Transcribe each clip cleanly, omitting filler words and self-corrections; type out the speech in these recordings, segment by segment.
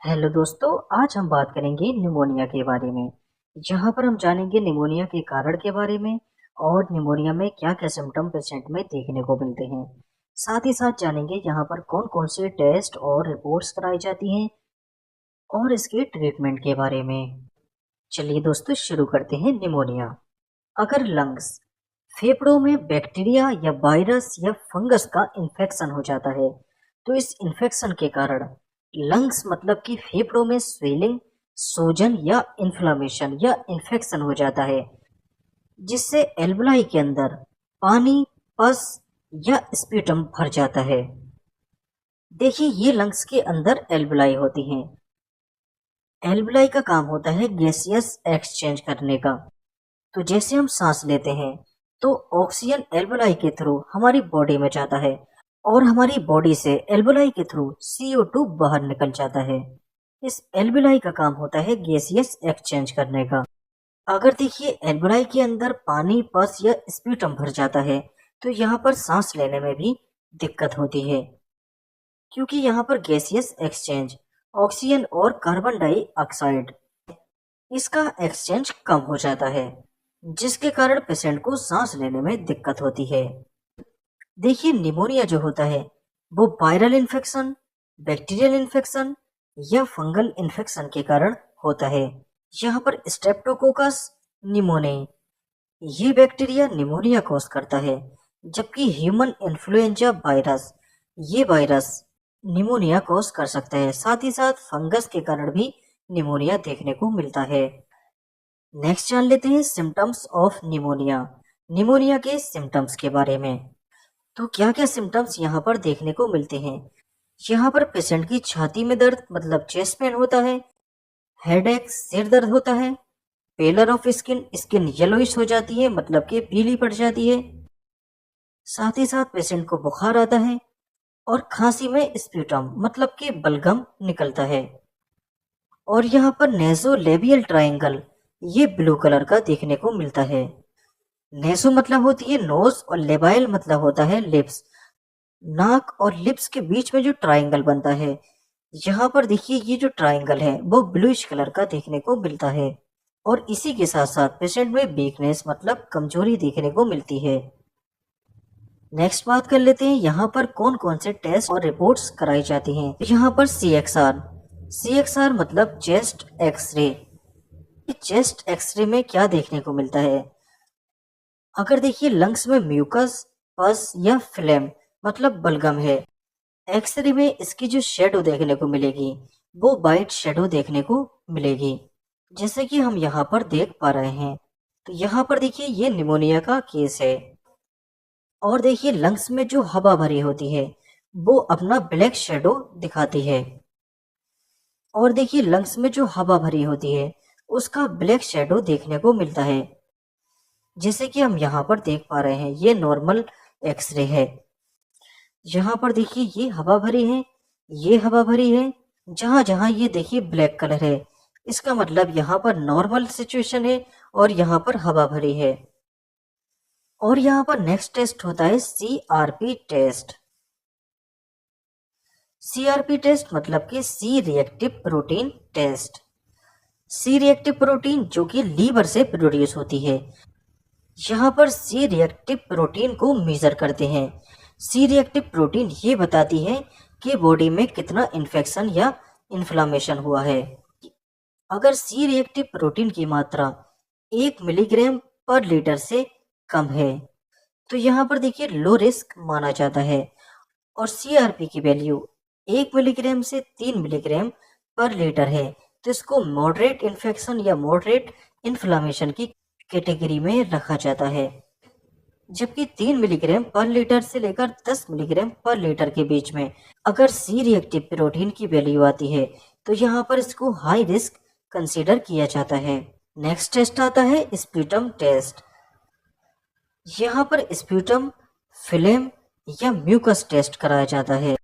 Hello दोस्तों, आज हम बात करेंगे निमोनिया के बारे में। जहां पर हम जानेंगे निमोनिया के कारण के बारे में और निमोनिया में क्या-क्या सिम्टम पेशेंट में देखने को मिलते हैं। साथ ही साथ जानेंगे यहाँ पर कौन-कौन से टेस्ट और रिपोर्ट्स कराई जाती हैं और इसके ट्रीटमेंट के बारे में। चलिए दोस्तों, शुरू करते हैं। निमोनिया अगर लंग्स, फेफड़ों में बैक्टीरिया या वायरस या फंगस का इन्फेक्शन हो जाता है, तो इस इन्फेक्शन के कारण लंग्स मतलब कि फेफड़ों में स्वेलिंग, सूजन या इन्फ्लामेशन या इन्फेक्शन हो जाता है, जिससे एल्वलाई के अंदर पानी, पस या स्प्यूटम भर जाता है। देखिए, ये लंग्स के अंदर एल्वलाई होती हैं। एल्वलाई का काम होता है गैसियस एक्सचेंज करने का। तो जैसे हम सांस लेते हैं तो ऑक्सीजन एल्वोलाई के थ्रू हमारी बॉडी में जाता है और हमारी बॉडी से एल्वोलाई के थ्रू CO2 बाहर निकल जाता है। इस एल्वोलाई का काम होता है गैसियस एक्सचेंज करने का। अगर देखिए एल्वोलाई के अंदर पानी, पस या स्प्यूटम भर जाता है तो यहाँ पर सांस लेने में भी दिक्कत होती है, क्योंकि यहाँ पर गैसियस एक्सचेंज, ऑक्सीजन और कार्बन डाइऑक्साइड, इसका एक्सचेंज कम हो जाता है, जिसके कारण पेशेंट को सांस लेने में दिक्कत होती है। देखिए, निमोनिया जो होता है वो वायरल इन्फेक्शन, बैक्टीरियल इन्फेक्शन या फंगल इन्फेक्शन के कारण होता है। यहाँ पर स्ट्रेप्टोकोकस निमोनियाई, ये बैक्टीरिया निमोनिया कॉज करता है, जबकि ह्यूमन इन्फ्लुएंजा वायरस, ये वायरस निमोनिया कॉज कर सकता है। साथ ही साथ फंगस के कारण भी निमोनिया देखने को मिलता है। नेक्स्ट जान लेते हैं सिम्टम्स ऑफ निमोनिया, निमोनिया के सिम्टम्स के बारे में। तो क्या क्या सिम्टम्स यहाँ पर देखने को मिलते हैं। यहाँ पर पेशेंट की छाती में दर्द मतलब चेस्ट पेन होता है, हेडेक सिर दर्द होता है, पेलर ऑफ स्किन, स्किन येलोइश हो जाती है मतलब कि पीली पड़ जाती है। साथ ही साथ पेशेंट को बुखार आता है और खांसी में स्प्यूटम मतलब कि बलगम निकलता है। और यहाँ पर नेज़ोलेबियल ट्रायंगल, ये ब्लू कलर का देखने को मिलता है। नेसो मतलब होती है नोज और लेबाइल मतलब होता है लिप्स। नाक और लिप्स के बीच में जो ट्रायंगल बनता है, यहाँ पर देखिए ये जो ट्रायंगल है वो ब्लूइश कलर का देखने को मिलता है। और इसी के साथ साथ पेशेंट में वीकनेस मतलब कमजोरी देखने को मिलती है। नेक्स्ट बात कर लेते हैं यहाँ पर कौन कौन से टेस्ट और रिपोर्ट्स कराई जाती हैं। यहाँ पर CXR मतलब चेस्ट एक्सरे। चेस्ट एक्सरे में क्या देखने को मिलता है। अगर देखिए लंग्स में म्यूकस, पस या फ्लेम मतलब बलगम है, एक्सरे में इसकी जो शेडो देखने को मिलेगी वो वाइट शेडो देखने को मिलेगी, जैसे कि हम यहाँ पर देख पा रहे हैं। तो यहाँ पर देखिए ये निमोनिया का केस है। और देखिए लंग्स में जो हवा भरी होती है वो अपना ब्लैक शेडो दिखाती है। और देखिए लंग्स में जो हवा भरी होती है उसका ब्लैक शेडो देखने को मिलता है, जैसे कि हम यहाँ पर देख पा रहे हैं। ये नॉर्मल एक्सरे है। यहाँ पर देखिए ये हवा भरी है, ये हवा भरी है। जहां जहां ये देखिए ब्लैक कलर है, इसका मतलब यहाँ पर नॉर्मल सिचुएशन है और यहाँ पर हवा भरी है। और यहाँ पर नेक्स्ट टेस्ट होता है CRP टेस्ट। CRP टेस्ट मतलब कि C reactive protein test. C reactive protein जो कि लीवर से प्रोड्यूस होती है। यहाँ पर सी रिएक्टिव प्रोटीन को मेजर करते हैं। सी रिएक्टिव प्रोटीन ये बताती है कि बॉडी में कितना इन्फेक्शन या इन्फ्लामेशन हुआ है। अगर सी रिएक्टिव प्रोटीन की मात्रा 1 मिलीग्राम पर लीटर से कम है तो यहाँ पर देखिए लो रिस्क माना जाता है। और CRP की वैल्यू 1 मिलीग्राम से 3 मिलीग्राम पर लीटर है तो इसको मॉडरेट इन्फेक्शन या मॉडरेट इन्फ्लामेशन की कैटेगरी में रखा जाता है। जबकि 3 मिलीग्राम पर लीटर से लेकर 10 मिलीग्राम पर लीटर के बीच में अगर सी रिएक्टिव प्रोटीन की वैल्यू आती है तो यहाँ पर इसको हाई रिस्क कंसीडर किया जाता है। नेक्स्ट टेस्ट आता है स्प्यूटम टेस्ट। यहाँ पर स्प्यूटम, फिलेम या म्यूकस टेस्ट कराया जाता है।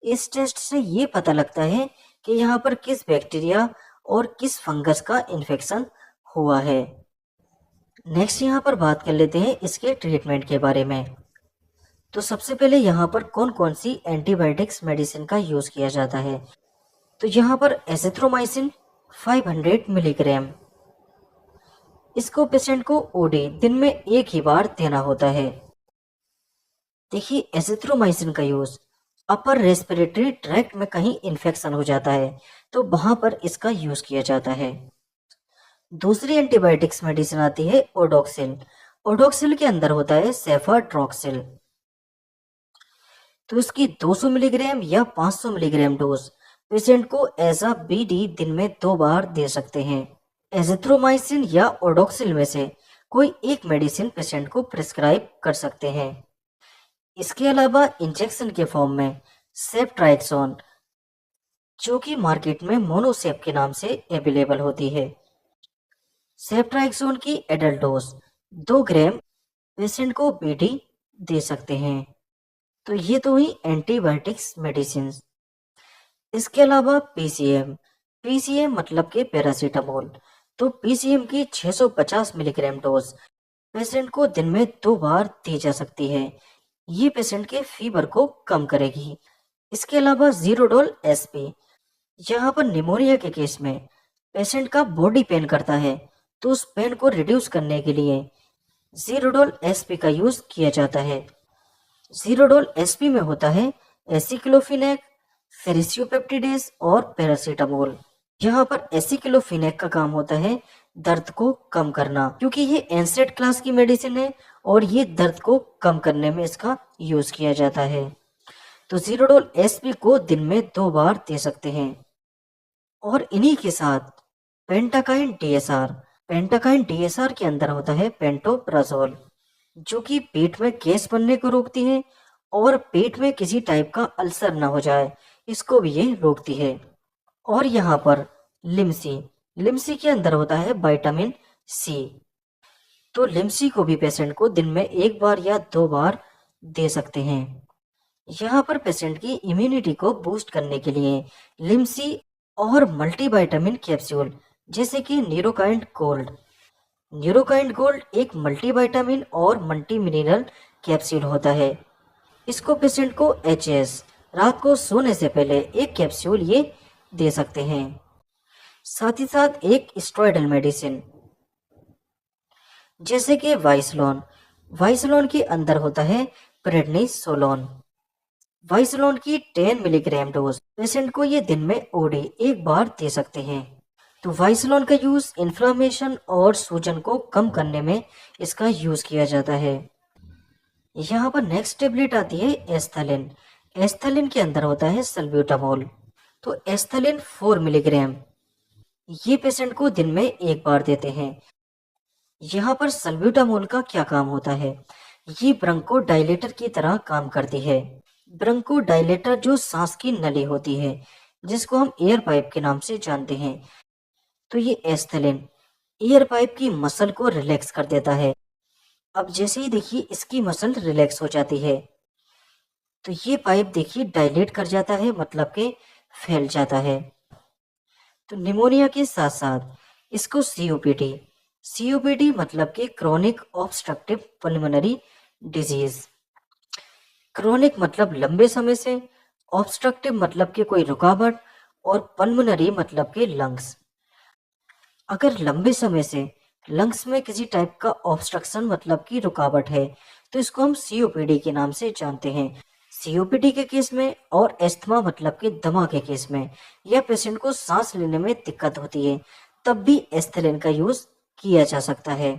इस टेस्ट से ये पता लगता है कि यहाँ पर किस बैक्टीरिया और किस फंगस का इन्फेक्शन हुआ है। नेक्स्ट यहाँ पर बात कर लेते हैं इसके ट्रीटमेंट के बारे में। तो सबसे पहले यहाँ पर कौन कौन सी एंटीबायोटिक्स मेडिसिन का यूज किया जाता है। तो यहाँ पर एजिथ्रोमाइसिन 500 मिलीग्राम, इसको पेशेंट को ओडी दिन में एक ही बार देना होता है। देखिए एजिथ्रोमाइसिन का यूज अपर रेस्पिरेटरी ट्रैक्ट में कहीं इन्फेक्शन हो जाता है तो वहां पर इसका यूज किया जाता है। दूसरी एंटीबायोटिक्स मेडिसिन आती है ओडोक्सिल। ओडोक्सिल के अंदर होता है सेफाट्रॉक्सिल। तो इसकी 200 मिलीग्राम या 500 मिलीग्राम डोज पेशेंट को एज अ बीडी दिन में 2 बार दे सकते हैं। एजिथ्रोमाइसिन या ओडोक्सिल में से कोई एक मेडिसिन पेशेंट को प्रिस्क्राइब कर सकते हैं। इसके अलावा इंजेक्शन के फॉर्म में सेफ्ट्राइक्सोन, जो कि मार्केट में मोनोसेप के नाम से अवेलेबल होती है। सेफ्ट्राइक्सोन की एडल्ट डोज 2 ग्राम पेशेंट को बीडी दे सकते हैं। तो ये तो हुई एंटीबायोटिक्स मेडिसिन। इसके अलावा पीसीएम, पीसीएम मतलब के पैरासीटामोल। तो पीसीएम की 650 मिलीग्राम डोज पेशेंट को दिन में 2 बार दी जा सकती है। ये पेशेंट के फीवर को कम करेगी। इसके अलावा जीरोडोल एसपी, यहाँ पर निमोनिया के केस में पेशेंट का बॉडी पेन करता है तो उस पेन को रिड्यूस करने के लिए जीरोडोल एसपी का यूज किया जाता है। जीरोडोल एसपी में होता है एसिक्लोफिनेक, फेरिसियोपेप्टिडेज और पैरासीटामोल। यहाँ पर एसिक्लोफिनेक का काम होता है दर्द को कम करना, क्योंकि ये एनसेड क्लास की मेडिसिन है और ये दर्द को कम करने में इसका यूज किया जाता है। तो जीरोडोल एसपी को दिन में 2 बार दे सकते हैं। और इन्हीं के साथ पेंटाकाइन डीएसआर, पेंटाकाइन डीएसआर के अंदर होता है पेंटोप्राजोल, जो कि पेट में गैस बनने को रोकती है और पेट में किसी टाइप का अल्सर ना हो जाए, इसको भी ये रोकती है। और यहाँ पर लिम्सी, लिम्सी के अंदर होता है विटामिन सी। तो लिम्सी को भी पेशेंट को दिन में 1 बार या 2 बार दे सकते हैं। यहाँ पर पेशेंट की इम्यूनिटी को बूस्ट करने के लिए लिम्सी और मल्टीविटामिन कैप्सूल जैसे कि न्यूरोकाइंड गोल्ड, न्यूरोकाइंड गोल्ड एक मल्टीविटामिन और मल्टी मिनरल कैप्सूल होता है। इसको पेशेंट को एचएस रात को सोने से पहले 1 कैप्सूल ये दे सकते हैं। साथ ही साथ एक स्टेरॉयडल मेडिसिन जैसे कि वाइसलोन, वाइसलोन के अंदर होता है प्रेडनिसोलोन। वाइसलोन की 10 मिलीग्राम डोज पेशेंट को ये दिन में ओडी 1 बार दे सकते हैं। तो वाइसलोन का यूज इन्फ्लामेशन और सूजन को कम करने में इसका यूज किया जाता है। यहाँ पर नेक्स्ट टेबलेट आती है एस्थलिन। एस्थलिन के अंदर होता है सल्ब्यूटामोल। तो एस्थलिन 4 मिलीग्राम ये पेशेंट को दिन में 1 बार देते हैं। यहाँ पर सल्ब्यूटामोल का क्या काम होता है, ये ब्रोंको डायलेटर की तरह काम करती है। ब्रोंको डायलेटर जो सांस की नली होती है जिसको हम एयर पाइप के नाम से जानते हैं, तो ये एस्थलिन एयर पाइप की मसल को रिलैक्स कर देता है। अब जैसे ही देखिए इसकी मसल रिलैक्स हो जाती है तो ये पाइप देखिए डायलेट कर जाता है, मतलब के फैल जाता है। तो निमोनिया के साथ साथ इसको सीओपीडी, सीओपीडी मतलब के chronic obstructive pulmonary disease. Chronic मतलब लंबे समय से, ऑब्स्ट्रक्टिव मतलब के कोई रुकावट, और पल्मोनरी मतलब के लंग्स। अगर लंबे समय से लंग्स में किसी टाइप का ऑब्स्ट्रक्शन मतलब की रुकावट है तो इसको हम सीओपीडी के नाम से जानते हैं। सीओपीडी के केस में और एस्थमा मतलब के दमा के केस में या पेशेंट को सांस लेने में दिक्कत होती है तब भी एस्थलिन का यूज किया जा सकता है।